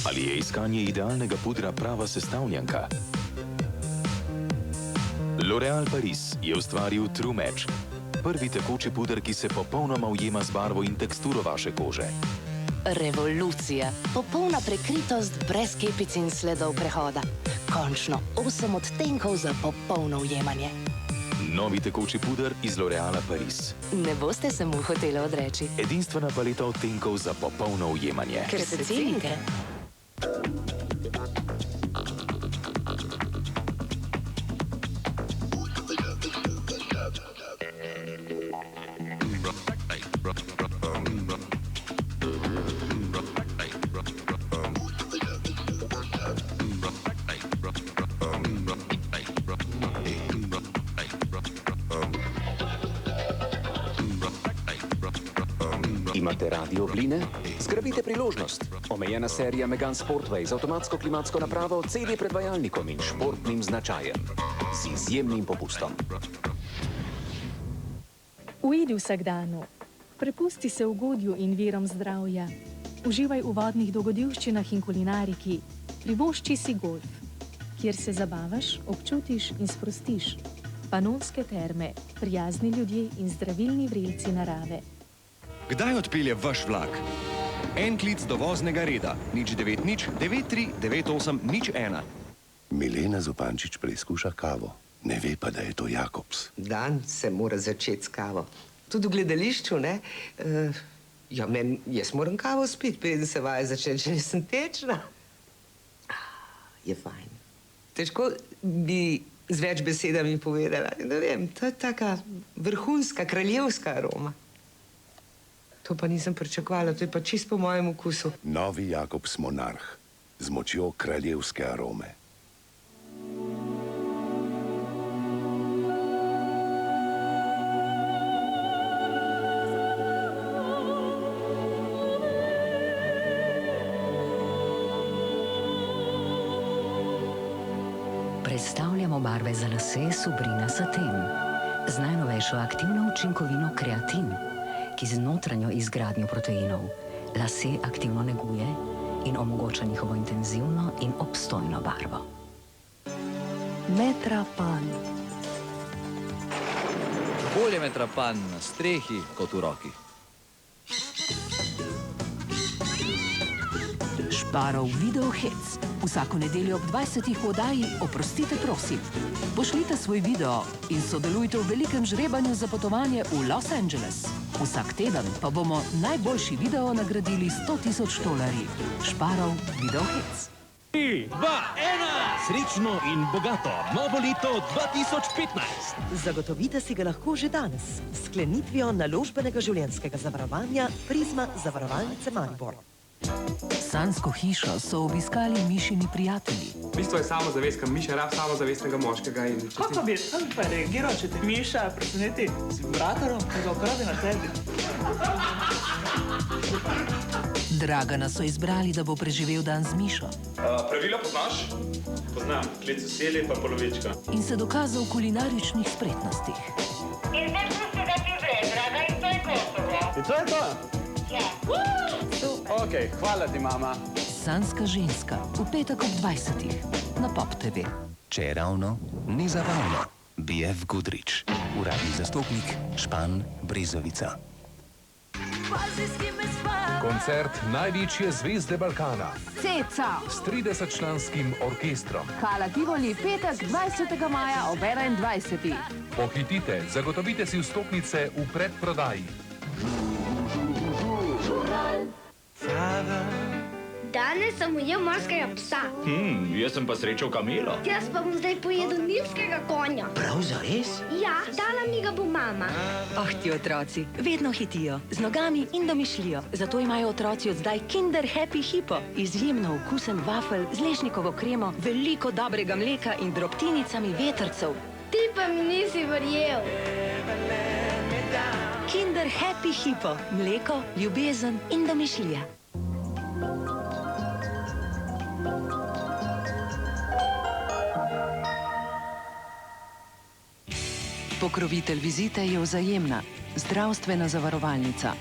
Ali je iskanje idealnega pudra prava sestavljanka? L'Oréal Paris je ustvaril True Match, prvi tekoči puder, ki se popolnoma ujema z barvo in teksturo vaše kože. Revolucija, popolna prekritost brez kepic in sledov prehoda. Končno 8 odtenkov za popolno ujemanje. Novi tekoči puder iz L'Oréala Paris. Ne boste se mu hoteli odreči. Edinstvena paleta odtenkov za popolno ujemanje. Ker se cenite. Imate radi obline? Zgrabite priložnost. Omejena serija Megane Sportway z avtomatsko klimatsko napravo, CD predvajalnikom in športnim značajem. Z izjemnim popustom. Ujedi vsakdanu. Prepusti se ugodju in virom zdravja. Uživaj v vodnih dogodivščinah in kulinariki. Privošči si golf, kjer se zabavaš, občutiš in sprostiš. Panonske terme, prijazni ljudje in zdravilni vrelci narave. Kdaj odpelje vaš vlak? En klic do voznega reda, 090 93 98 01. Milena Zupančič preizkuša kavo. Ne ve pa, da je to Jakobs. Dan se mora začeti s kavo. Tudi v gledališču, ne? Jaz moram kavo spiti, preden se vaja začne, če nisem tečna. Je fajn. Težko bi z več besedami povedala. Ne vem, to je taka vrhunska, kraljevska aroma. To pa nisem pričakovala, to je pa čisto po mojem okusu. Novi Jakobs Monarh z močjo kraljevske arome. Predstavljamo barve za lase Subrina Satin z najnovejšo aktivno učinkovino kreatin, ki z notranjo izgradnjo proteinov lase aktivno neguje in omogoča njihovo intenzivno in obstojno barvo. Metrapan. Bolje metrapan na strehi kot v roki. Šparov video hec. Vsako nedeljo ob 20. v oddaji Oprostite, prosim. Pošljite svoj video in sodelujte v velikem žrebanju za potovanje v Los Angeles. Vsak teden pa bomo najboljši video nagradili $100,000. Šparov video hec. 3, 2, 1! Srečno in bogato novo leto 2015! Zagotovite si ga lahko že danes s sklenitvijo naložbenega življenjskega zavarovanja Prizma zavarovalnice Maribor. Sanjsko hišo so obiskali Mišini prijatelji. V bistvu je samozavestka. Miša rab samozavestnega moškega in... Kako bi reagiral, če te Miša preseneti s vibratorom, ki ga ukrade na tebi? Dragana so izbrali, da bo preživel dan z Mišo. Pravila poznaš? Poznam. Klic veseli pa polovička. In se dokazal v kulinaričnih spretnostih. In ne pusti, da ti vre, draga, in to je Kosovo. In to je to? Ja. Ok, hvala ti, mama. Sanjska ženska, v petek ob 20. na Pop TV. Če je ravno, ni zabavno. BF Goodrich, uradni zastopnik, Špan, Brezovica. Koncert največje zvezde Balkana Ceca s 30-članskim orkestrom. Hala Tivoli, petek 20. maja ob 21. Pohitite, zagotovite si vstopnice v predprodaji. Danes sem ujel morskega psa. Jaz sem pa srečal kamelo. Jaz pa bom zdaj pojedel nilskega konja. Prav zares? Ja, dala mi ga bo mama. Ah, ti otroci, vedno hitijo, z nogami in domišljijo. Zato imajo otroci od zdaj Kinder Happy Hippo. Izjemno okusen wafel z lešnikovo kremo, veliko dobrega mleka in drobtinicami vetrcev. Ti pa mi nisi verjel. Kinder Happy Hippo. Mleko, ljubezen in domišljija. Pokrovitelj vizite je Vzajemna, zdravstvena zavarovalnica.